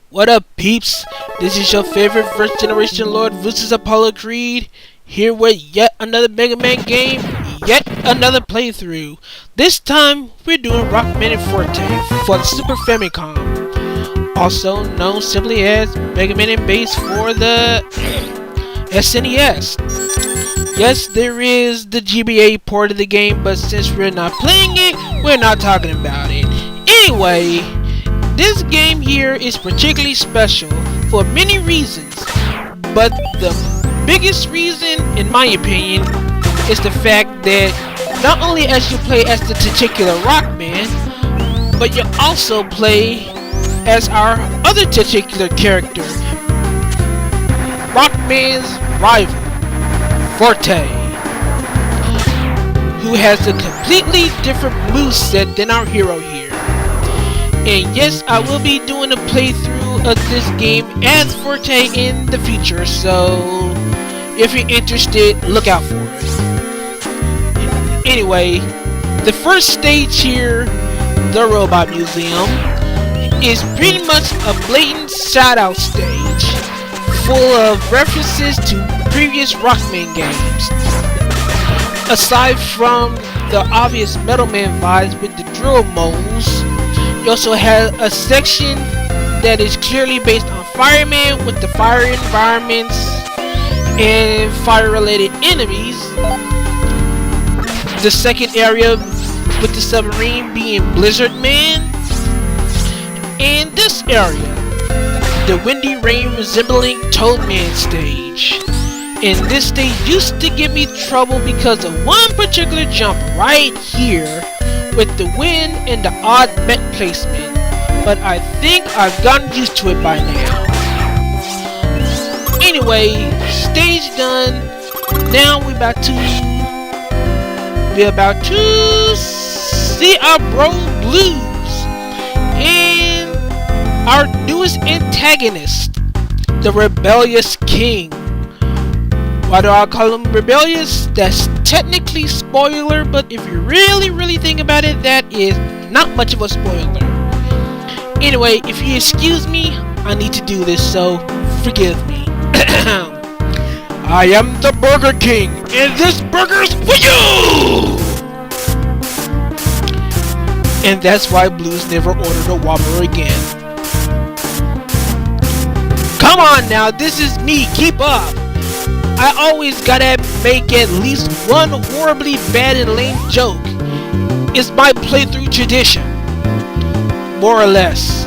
What up, peeps? This is your favorite first generation LordVucious Apollo Creed, here with yet another Megaman game, yet another playthrough. This time, we're doing Rockman and Forte for the Super Famicom, also known simply as Megaman and Bass for the SNES. Yes, there is the GBA port of the game, but since we're not playing it, we're not talking about it. Anyway, this game here is particularly special for many reasons, but the biggest reason, in my opinion, is the fact that not only as you play as the titular Rockman, but you also play as our other titular character, Rockman's rival, Forte, who has a completely different moveset than our hero here. And yes, I will be doing a playthrough of this game as Forte in the future, so if you're interested, look out for it. Anyway, the first stage here, the Robot Museum, is pretty much a blatant shout-out stage, full of references to previous Rockman games. Aside from the obvious Metal Man vibes with the drill moles, you also have a section that is clearly based on Fireman with the fire environments and fire-related enemies. The second area with the submarine being Blizzard Man. And this area, the Windy Rain resembling Toadman stage. And this stage used to give me trouble because of one particular jump right here with the wind and the odd met placement, but I think I've gotten used to it by now. Anyway, stage done. Now we're about to see our bro Blues and our newest antagonist, the Rebellious King. Why do I call him rebellious? That's technically spoiler, but if you really think about it, that is not much of a spoiler. Anyway, if you excuse me, I need to do this, so forgive me. I am the Burger King, and this burger's for you! And that's why Blues never ordered a Whopper again. Come on now, this is me, keep up! I always gotta make at least one horribly bad and lame joke. It's my playthrough tradition. More or less.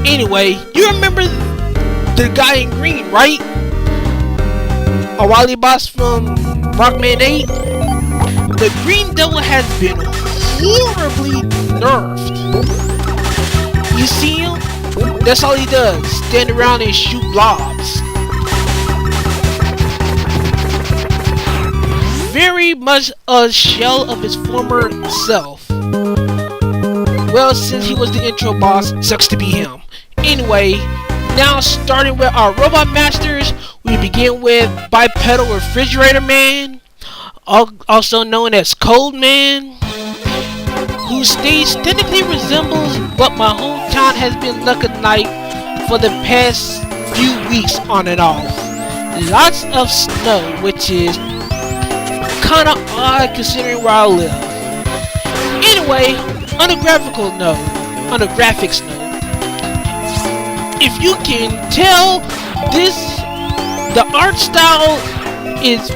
Anyway, you remember the guy in green, right? A Wily boss from Rockman 8? The Green Devil has been horribly nerfed. You see him? That's all he does. Stand around and shoot blobs. Very much a shell of his former self. Well, since he was the intro boss, sucks to be him. Anyway, now starting with our robot masters, we begin with Bipedal Refrigerator Man, also known as Cold Man, whose stage technically resembles what my hometown has been looking like for the past few weeks on and off. Lots of snow, which is kinda odd considering where I live. Anyway, on a graphics note, if you can tell, the art style is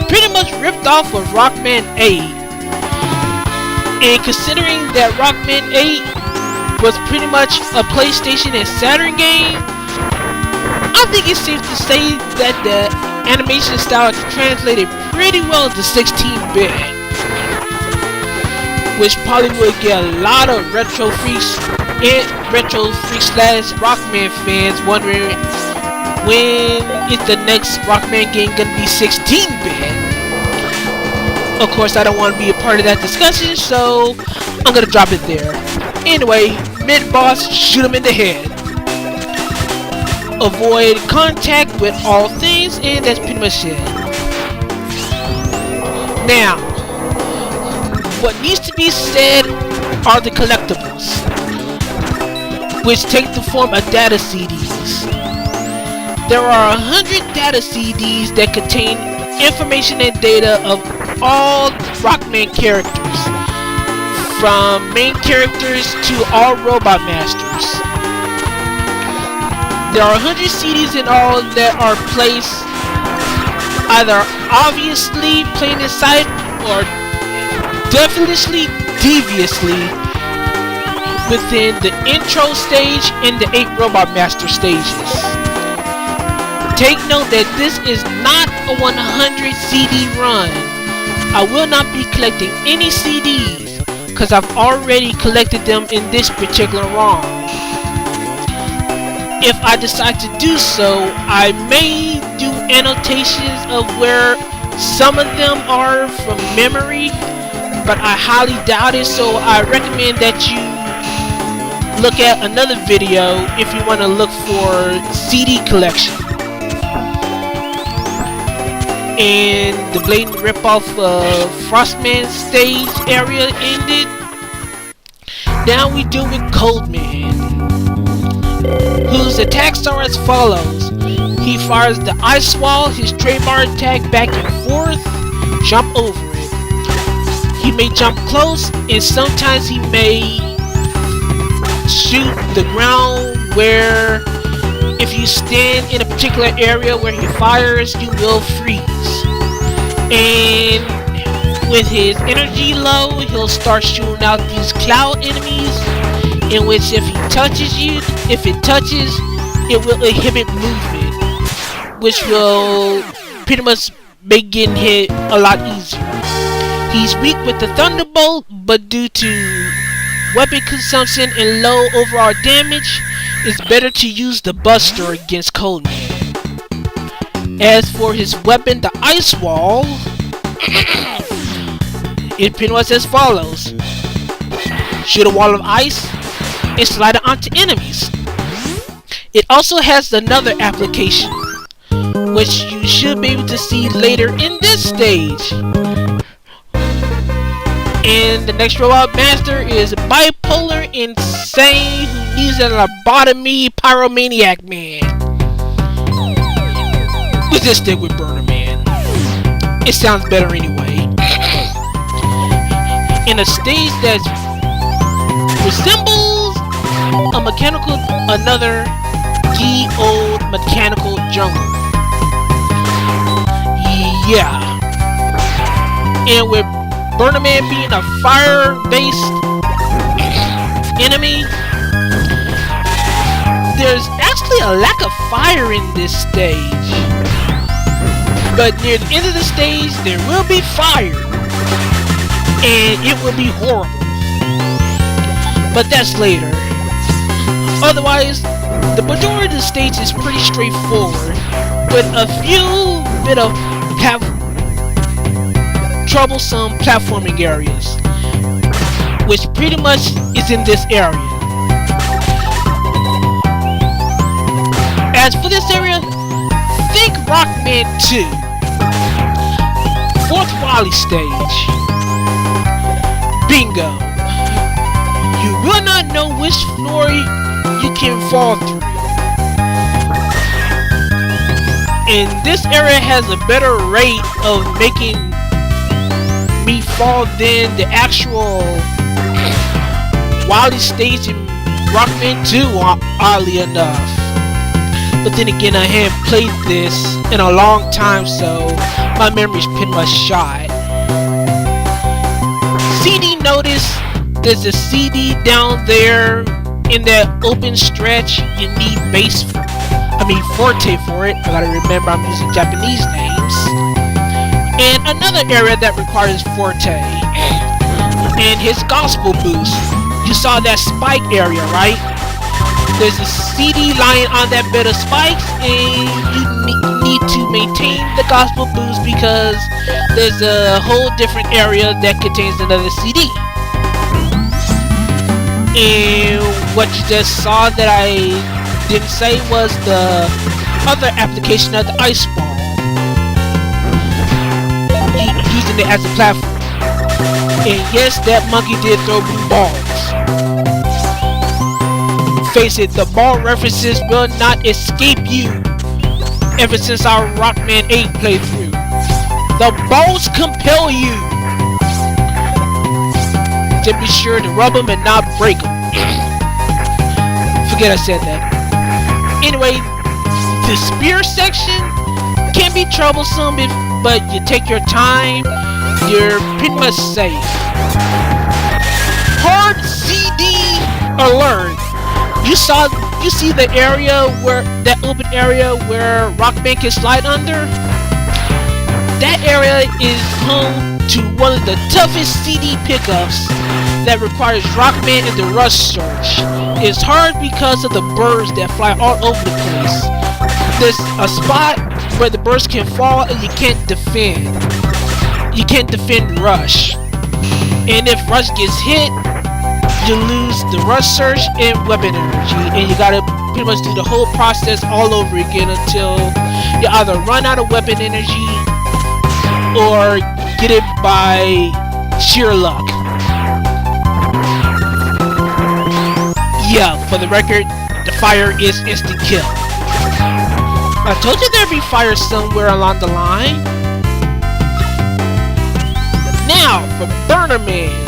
pretty much ripped off of Rockman 8. And considering that Rockman 8 was pretty much a PlayStation and Saturn game, I think it's safe to say that the animation style translated pretty well to 16-bit, which probably would get a lot of retro freaks slash Rockman fans wondering when is the next Rockman game gonna be 16-bit. Of course, I don't want to be a part of that discussion, so I'm gonna drop it there. Anyway, mid-boss, shoot him in the head. Avoid contact with all things, and that's pretty much it. Now, what needs to be said are the collectibles, which take the form of data CDs. There are 100 data CDs that contain information and data of all Rockman characters, from main characters to all Robot Masters. There are 100 CDs in all that are placed either obviously plain in sight or definitely deviously within the intro stage and the 8 Robot Master stages. Take note that this is not a 100 CD run. I will not be collecting any CDs because I've already collected them in this particular ROM. If I decide to do so, I may do annotations of where some of them are from memory, but I highly doubt it, so I recommend that you look at another video if you want to look for CD collection. And the blatant ripoff of Frostman stage area ended. Now we deal with Coldman, whose attacks are as follows. He fires the ice wall, his trademark attack back and forth, jump over it. He may jump close, and sometimes he may shoot the ground where if you stand in a particular area where he fires, you will freeze. And with his energy low, he'll start shooting out these cloud enemies, in which if it touches, it will inhibit movement, which will pretty much make getting hit a lot easier. He's weak with the Thunderbolt, but due to weapon consumption and low overall damage, it's better to use the Buster against Coldman. As for his weapon, the Ice Wall, it pretty much as follows. Shoot a wall of ice and slide it onto enemies. It also has another application, which you should be able to see later in this stage. And the next Robot Master is Bipolar Insane, who needs a lobotomy Pyromaniac Man. Let's just stick with Burner Man. It sounds better anyway. In a stage that resembles another old mechanical jungle. Yeah. And with Burner Man being a fire-based enemy, there's actually a lack of fire in this stage. But near the end of the stage, there will be fire. And it will be horrible. But that's later. Otherwise, the majority of the stage is pretty straightforward, with a few bit of troublesome platforming areas, which pretty much is in this area. As for this area, think Rockman 2, 4th Wally stage. Bingo! You will not know which floor you can fall through. And this area has a better rate of making me fall than the actual Wily stage in Rockman 2, oddly enough. But then again, I haven't played this in a long time, so my memory's pretty much shot. CD notice, there's a CD down there in that open stretch. You need Forte for it. I gotta remember I'm using Japanese names. And another area that requires Forte and his gospel boost. You saw that spike area, right? There's a CD lying on that bed of spikes, and you need to maintain the gospel boost because there's a whole different area that contains another CD. And what you just saw that I didn't say was the other application of the ice ball, using it as a platform. And yes, that monkey did throw blue balls. Face it, the ball references will not escape you. Ever since our Rockman 8 playthrough, the balls compel you. Just be sure to rub them and not break them. Forget I said that. Anyway, the spear section can be troublesome, but you take your time, you're pretty much safe. Hard CD alert. You see the area where that open area where Rockman can slide under? That area is home to one of the toughest CD pickups that requires Rockman in the rush search. It's hard because of the birds that fly all over the place. There's a spot where the birds can fall and you can't defend. You can't defend rush. And if rush gets hit, you lose the rush search and weapon energy, and you gotta pretty much do the whole process all over again until you either run out of weapon energy or get it by sheer luck. Yeah, for the record, the fire is instant kill. I told you there'd be fire somewhere along the line. Now for Burner Man.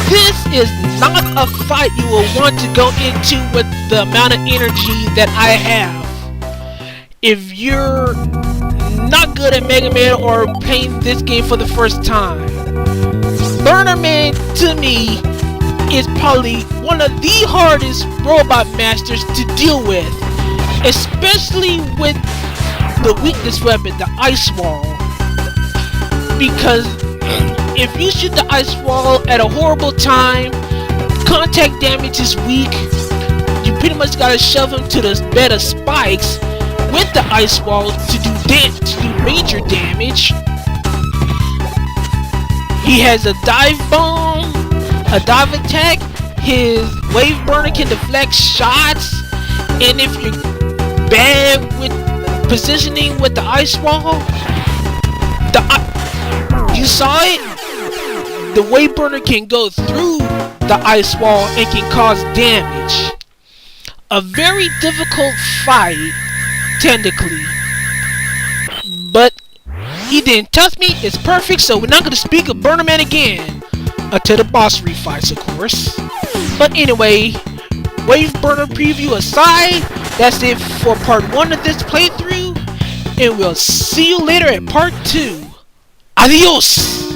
This is not a fight you will want to go into with the amount of energy that I have. If you're not good at Mega Man or playing this game for the first time, Burner Man to me is probably one of the hardest robot masters to deal with, especially with the weakness weapon, the ice wall, because if you shoot the ice wall at a horrible time, contact damage is weak. You pretty much gotta shove him to the bed of spikes with the ice wall to do major damage. He has a dive bomb, a dive attack. His wave burner can deflect shots, and if you're bad with positioning with the ice wall, you saw it? The wave burner can go through the ice wall and can cause damage. A very difficult fight, technically. But he didn't touch me, it's perfect, so we're not going to speak of Burner Man again. Until the boss refights, of course. But anyway, wave burner preview aside, that's it for part 1 of this playthrough. And we'll see you later at part 2. Adios!